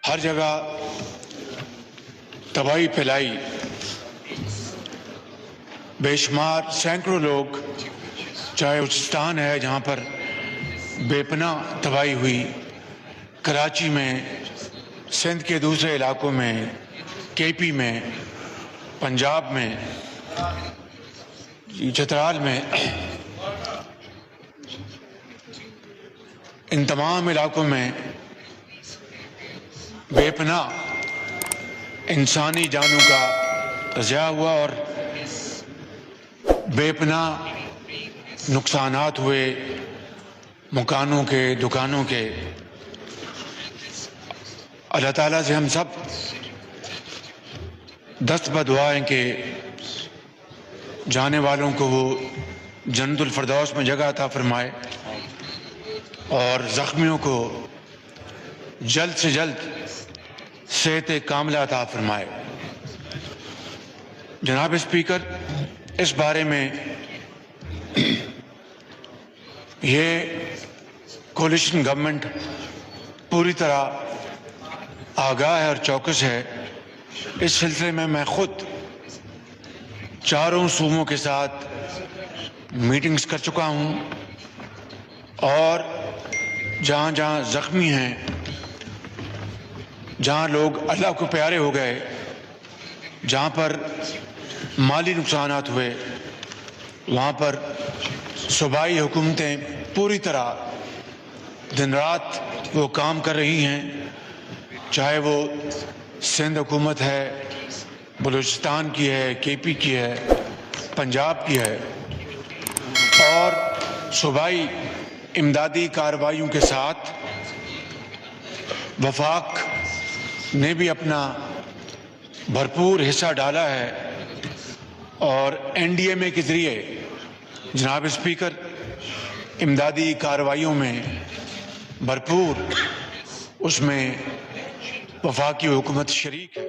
ہر جگہ تباہی پھیلائی، بے شمار سینکڑوں لوگ، چاہے بلوچستان ہے جہاں پر بے پناہ تباہی ہوئی، کراچی میں، سندھ کے دوسرے علاقوں میں، کے پی میں، پنجاب میں، چترال میں، ان تمام علاقوں میں بے پناہ انسانی جانوں کا ضیاع ہوا اور بے پناہ نقصانات ہوئے مکانوں کے، دکانوں کے۔ اللہ تعالیٰ سے ہم سب دست بدعا ہیں کہ جانے والوں کو وہ جنت الفردوس میں جگہ عطا فرمائے اور زخمیوں کو جلد سے جلد صحت کاملہ عطا فرمائے۔ جناب اسپیکر، اس بارے میں یہ کولیشن گورنمنٹ پوری طرح آگاہ ہے اور چوکس ہے۔ اس سلسلے میں میں خود چاروں صوبوں کے ساتھ میٹنگز کر چکا ہوں اور جہاں جہاں زخمی ہیں، جہاں لوگ اللہ کو پیارے ہو گئے، جہاں پر مالی نقصانات ہوئے، وہاں پر صوبائی حکومتیں پوری طرح دن رات وہ کام کر رہی ہیں، چاہے وہ سندھ حکومت ہے، بلوچستان کی ہے، کے پی کی ہے، پنجاب کی ہے، اور صوبائی امدادی کارروائیوں کے ساتھ وفاق نے بھی اپنا بھرپور حصہ ڈالا ہے اور این ڈی ایم اے کے ذریعے جناب اسپیکر امدادی کارروائیوں میں بھرپور اس میں وفاقی حکومت شریک ہے،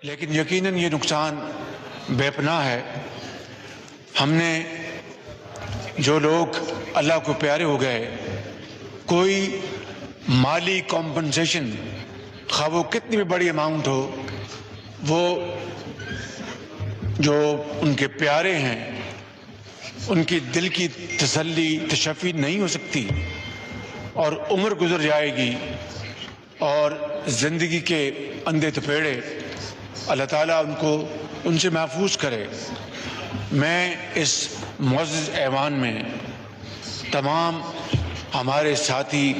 لیکن یقیناً یہ نقصان بے پناہ ہے۔ ہم نے جو لوگ اللہ کو پیارے ہو گئے، کوئی مالی کمپنسیشن، خواہ وہ کتنی بھی بڑی اماؤنٹ ہو، وہ جو ان کے پیارے ہیں ان کی دل کی تسلی، تشفی نہیں ہو سکتی اور عمر گزر جائے گی اور زندگی کے اندھے تپیڑے اللہ تعالیٰ ان سے محفوظ کرے۔ میں اس معزز ایوان میں تمام ہمارے ساتھی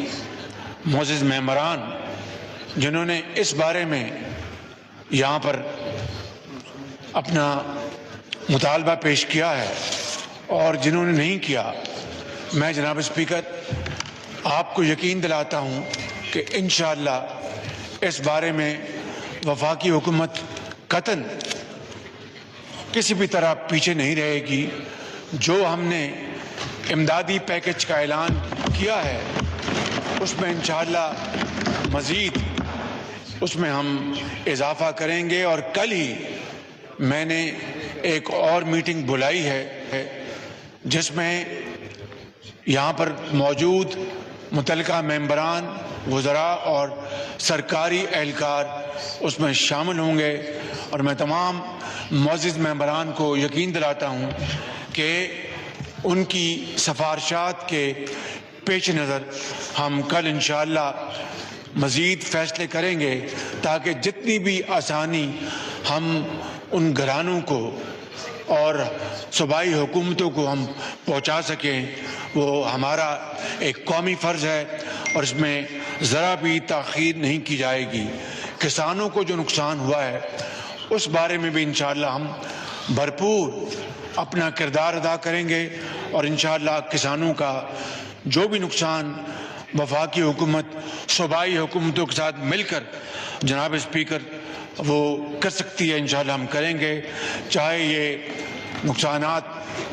معزز ممبران جنہوں نے اس بارے میں یہاں پر اپنا مطالبہ پیش کیا ہے اور جنہوں نے نہیں کیا، میں جناب اسپیکر آپ کو یقین دلاتا ہوں کہ انشاءاللہ اس بارے میں وفاقی حکومت قطعاً کسی بھی طرح پیچھے نہیں رہے گی۔ جو ہم نے امدادی پیکج کا اعلان کیا ہے اس میں انشاءاللہ مزید اس میں ہم اضافہ کریں گے، اور کل ہی میں نے ایک اور میٹنگ بلائی ہے جس میں یہاں پر موجود متعلقہ ممبران، وزراء اور سرکاری اہلکار اس میں شامل ہوں گے، اور میں تمام معزز ممبران کو یقین دلاتا ہوں کہ ان کی سفارشات کے پیش نظر ہم کل انشاءاللہ مزید فیصلے کریں گے تاکہ جتنی بھی آسانی ہم ان گھرانوں کو اور صوبائی حکومتوں کو ہم پہنچا سکیں، وہ ہمارا ایک قومی فرض ہے اور اس میں ذرا بھی تاخیر نہیں کی جائے گی۔ کسانوں کو جو نقصان ہوا ہے اس بارے میں بھی انشاءاللہ ہم بھرپور اپنا کردار ادا کریں گے اور انشاءاللہ کسانوں کا جو بھی نقصان وفاقی حکومت صوبائی حکومتوں کے ساتھ مل کر جناب اسپیکر وہ کر سکتی ہے، انشاءاللہ ہم کریں گے، چاہے یہ نقصانات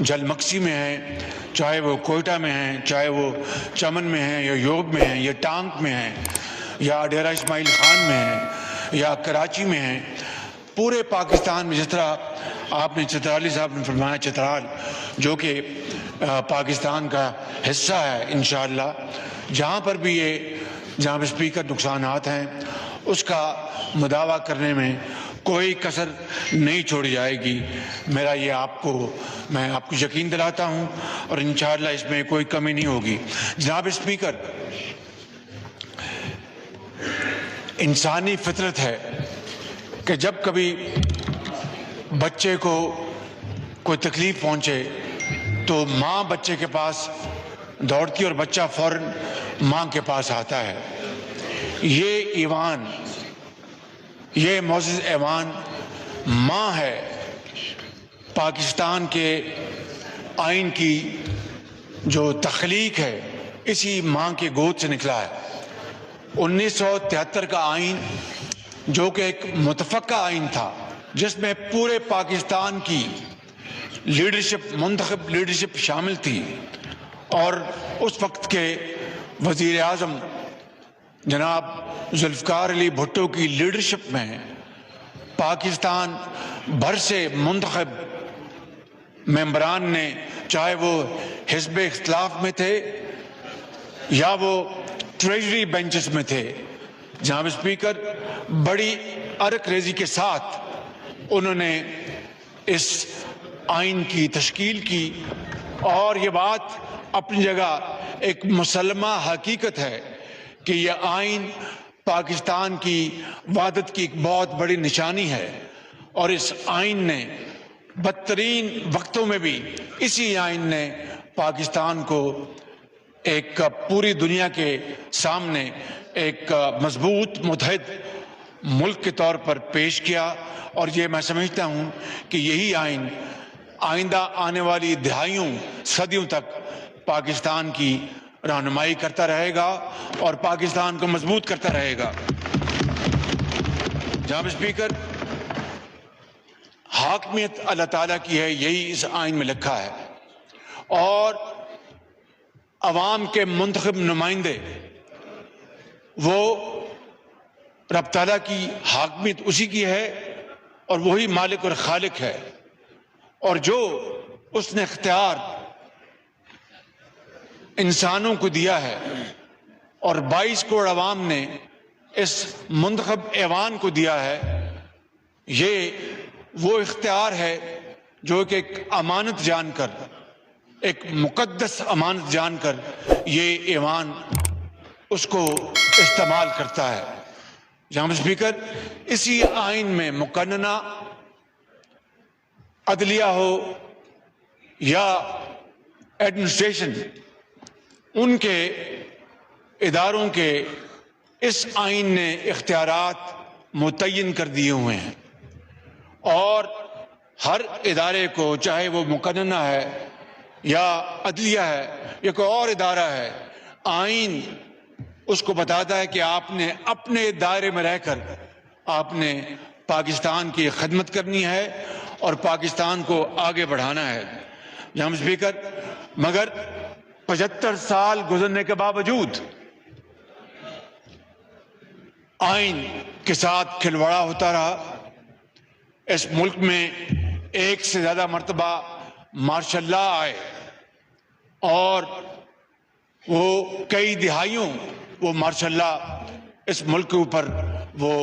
جل مکسی میں ہیں، چاہے وہ کوئٹہ میں ہیں، چاہے وہ چمن میں ہیں یا یوب میں ہیں یا ٹانک میں ہیں یا ڈیرہ اسماعیل خان میں ہیں یا کراچی میں ہیں، پورے پاکستان میں۔ جس طرح آپ نے چترالی صاحب نے فرمایا، چترال جو کہ پاکستان کا حصہ ہے، انشاءاللہ جہاں پر بھی یہ جناب اسپیکر نقصانات ہیں اس کا مداوع کرنے میں کوئی کسر نہیں چھوڑی جائے گی. میرا یہ میں آپ کو یقین دلاتا ہوں اور انشاءاللہ اس میں کوئی کمی نہیں ہوگی. جناب اسپیکر، انسانی فطرت ہے کہ جب کبھی بچے کو کوئی تکلیف پہنچے تو ماں بچے کے پاس دوڑتی اور بچہ فوراً ماں کے پاس آتا ہے. یہ ایوان، یہ معزز ایوان ماں ہے. پاکستان کے آئین کی جو تخلیق ہے اسی ماں کے گود سے نکلا ہے. 1973 کا آئین جو کہ ایک متفقہ آئین تھا جس میں پورے پاکستان کی لیڈرشپ، منتخب لیڈرشپ شامل تھی، اور اس وقت کے وزیر اعظم جناب ذوالفقار علی بھٹو کی لیڈرشپ میں پاکستان بھر سے منتخب ممبران نے، چاہے وہ حزب اختلاف میں تھے یا وہ ٹریجری بینچز میں تھے، جناب اسپیکر بڑی عرق ریزی کے ساتھ انہوں نے اس آئین کی تشکیل کی. اور یہ بات اپنی جگہ ایک مسلمہ حقیقت ہے کہ یہ آئین پاکستان کی وحدت کی ایک بہت بڑی نشانی ہے. اور اس آئین نے بدترین وقتوں میں بھی اسی آئین نے پاکستان کو ایک پوری دنیا کے سامنے ایک مضبوط متحد ملک کے طور پر پیش کیا. اور یہ میں سمجھتا ہوں کہ یہی آئین آئندہ آنے والی دہائیوں، صدیوں تک پاکستان کی رہنمائی کرتا رہے گا اور پاکستان کو مضبوط کرتا رہے گا. جناب اسپیکر، حاکمیت اللہ تعالیٰ کی ہے، یہی اس آئین میں لکھا ہے، اور عوام کے منتخب نمائندے وہ رب تعالیٰ کی حاکمیت اسی کی ہے اور وہی مالک اور خالق ہے. اور جو اس نے اختیار انسانوں کو دیا ہے اور 22 کروڑ عوام نے اس منتخب ایوان کو دیا ہے، یہ وہ اختیار ہے جو کہ ایک امانت جان کر، ایک مقدس امانت جان کر یہ ایوان اس کو استعمال کرتا ہے. جناب اسپیکر، اسی آئین میں مقننہ عدلیہ ہو یا ایڈمنسٹریشن، ان کے اداروں کے اس آئین نے اختیارات متعین کر دیے ہوئے ہیں، اور ہر ادارے کو، چاہے وہ مقننہ ہے یا عدلیہ ہے یا کوئی اور ادارہ ہے، آئین اس کو بتاتا ہے کہ آپ نے اپنے دائرے میں رہ کر آپ نے پاکستان کی خدمت کرنی ہے اور پاکستان کو آگے بڑھانا ہے. جناب اسپیکر، مگر 75 سال گزرنے کے باوجود آئین کے ساتھ کھلواڑا ہوتا رہا. اس ملک میں ایک سے زیادہ مرتبہ مارشل لا آئے اور وہ کئی دہائیوں وہ مارشل لا اس ملک کے اوپر وہ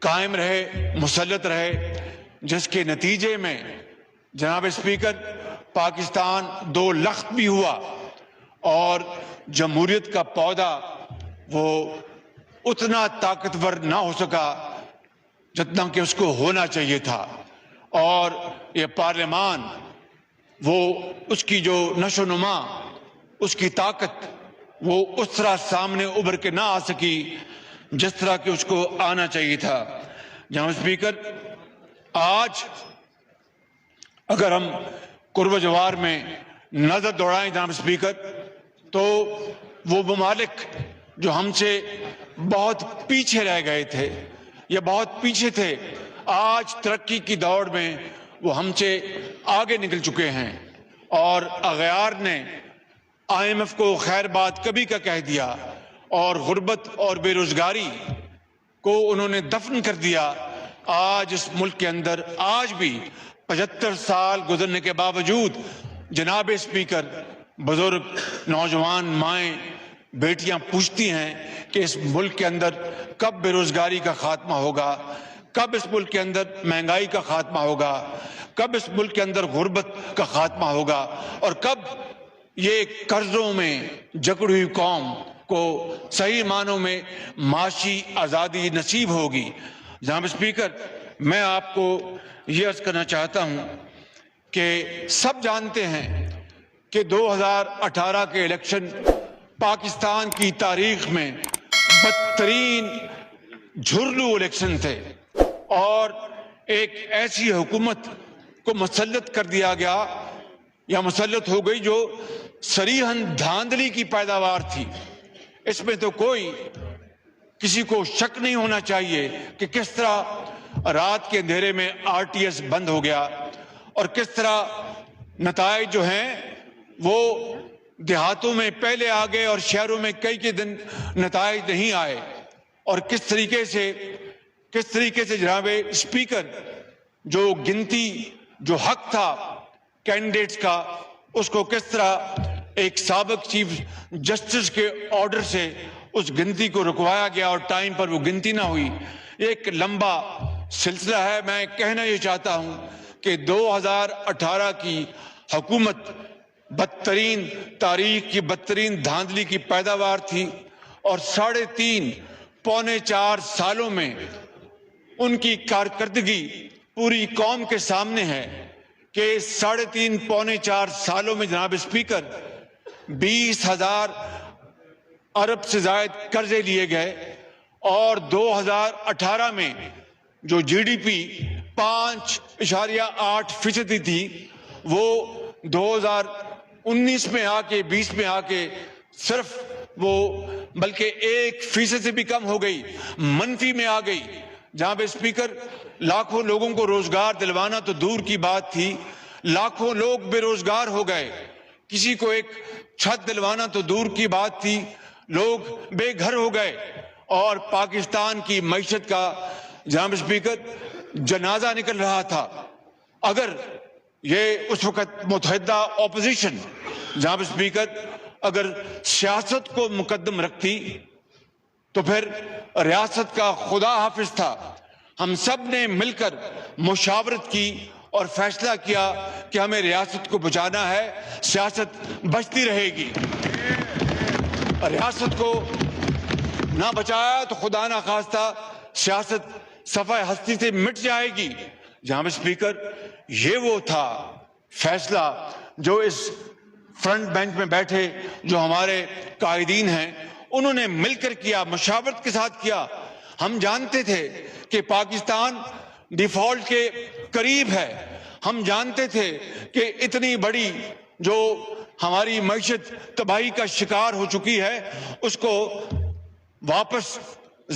قائم رہے، مسلط رہے، جس کے نتیجے میں جناب اسپیکر پاکستان 2 لخت بھی ہوا اور جمہوریت کا پودا وہ اتنا طاقتور نہ ہو سکا جتنا کہ اس کو ہونا چاہیے تھا. اور یہ پارلیمان وہ اس کی جو نشو و نما، اس کی طاقت وہ اس طرح سامنے ابھر کے نہ آ سکی جس طرح کہ اس کو آنا چاہیے تھا. جناب اسپیکر، آج اگر ہم قرب و جوار میں نظر دوڑائیں جناب اسپیکر، تو وہ ممالک جو ہم سے بہت پیچھے رہ گئے تھے یا بہت پیچھے تھے، آج ترقی کی دوڑ میں وہ ہم سے آگے نکل چکے ہیں. اور اغیار نے IMF کو خیر بات کبھی کا کہہ دیا اور غربت اور بے روزگاری کو انہوں نے دفن کر دیا. آج اس ملک کے اندر آج بھی 75 سال گزرنے کے باوجود جناب اسپیکر، بزرگ، نوجوان مائیں بیٹیاں پوچھتی ہیں کہ اس ملک کے اندر کب بے روزگاری کا خاتمہ ہوگا، کب اس ملک کے اندر مہنگائی کا خاتمہ ہوگا، کب اس ملک کے اندر غربت کا خاتمہ ہوگا، اور کب یہ قرضوں میں جکڑی ہوئی قوم کو صحیح معنوں میں معاشی آزادی نصیب ہوگی۔ جناب اسپیکر، میں آپ کو یہ عرض کرنا چاہتا ہوں کہ سب جانتے ہیں کہ 2018 کے الیکشن پاکستان کی تاریخ میں بدترین جھرلو الیکشن تھے، اور ایک ایسی حکومت کو مسلط کر دیا گیا یا مسلط ہو گئی جو صریحاً دھاندلی کی پیداوار تھی۔ اس میں تو کوئی کسی کو شک نہیں ہونا چاہیے کہ کس طرح رات کے اندھیرے میں RTS بند ہو گیا، اور کس طرح نتائج جو ہیں وہ دیہاتوں میں پہلے آ گئے اور شہروں میں کئی دن نتائج نہیں آئے، اور کس طریقے سے جناب اسپیکر جو گنتی جو حق تھا کینڈیڈیٹس کا، اس کو کس طرح ایک سابق چیف جسٹس کے آرڈر سے اس گنتی کو رکوایا گیا اور ٹائم پر وہ گنتی نہ ہوئی۔ ایک لمبا سلسلہ ہے۔ میں کہنا یہ چاہتا ہوں کہ 2018 کی حکومت بدترین تاریخ کی بدترین دھاندلی کی پیداوار تھی، اور 3.5 پونے 4 سالوں میں ان کی کارکردگی پوری قوم کے سامنے ہے کہ 3.5 پونے 4 سالوں میں جناب اسپیکر 20,000 ارب سے زائد قرضے لیے گئے، اور 2018 میں جو GDP 5.8% تھی وہ 2019 میں آ کے 20 میں آ کے صرف وہ بلکہ 1% سے بھی کم ہو گئی، منفی میں آ گئی۔ جہاں پہ اسپیکر لاکھوں لوگوں کو روزگار دلوانا تو دور کی بات تھی، لاکھوں لوگ بے روزگار ہو گئے، کسی کو ایک چھت دلوانا تو دور کی بات تھی، لوگ بے گھر ہو گئے، اور پاکستان کی معیشت کا جناب اسپیکر جنازہ نکل رہا تھا۔ اگر یہ اس وقت متحدہ اپوزیشن جناب اسپیکر اگر سیاست کو مقدم رکھتی تو پھر ریاست کا خدا حافظ تھا۔ ہم سب نے مل کر مشاورت کی اور فیصلہ کیا کہ ہمیں ریاست کو بچانا ہے، سیاست بچتی رہے گی۔ ریاست کو نہ بچایا تو خدا نہ خواستہ سیاست صفحہ ہستی سے مٹ جائے گی۔ جناب اسپیکر، یہ وہ تھا فیصلہ جو اس فرنٹ بینچ میں بیٹھے جو ہمارے قائدین ہیں انہوں نے مل کر کیا، مشاورت کے ساتھ کیا۔ ہم جانتے تھے کہ پاکستان ڈیفالٹ کے قریب ہے، ہم جانتے تھے کہ اتنی بڑی جو ہماری معیشت تباہی کا شکار ہو چکی ہے، اس کو واپس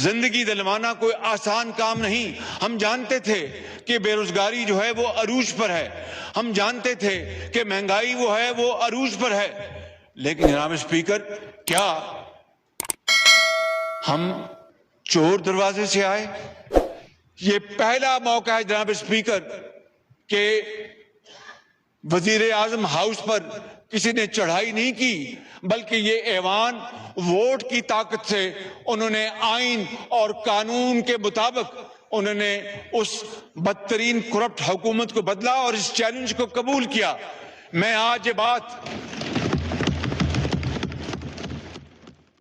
زندگی دلوانا کوئی آسان کام نہیں۔ ہم جانتے تھے کہ بے روزگاری جو ہے وہ عروج پر ہے، ہم جانتے تھے کہ مہنگائی وہ ہے وہ عروج پر ہے، لیکن جناب اسپیکر کیا ہم چور دروازے سے آئے؟ یہ پہلا موقع ہے جناب اسپیکر کہ وزیر اعظم ہاؤس پر کسی نے چڑھائی نہیں کی، بلکہ یہ ایوان ووٹ کی طاقت سے انہوں نے آئین اور قانون کے مطابق انہوں نے اس بدترین کرپٹ حکومت کو بدلا اور اس چیلنج کو قبول کیا۔ میں آج یہ بات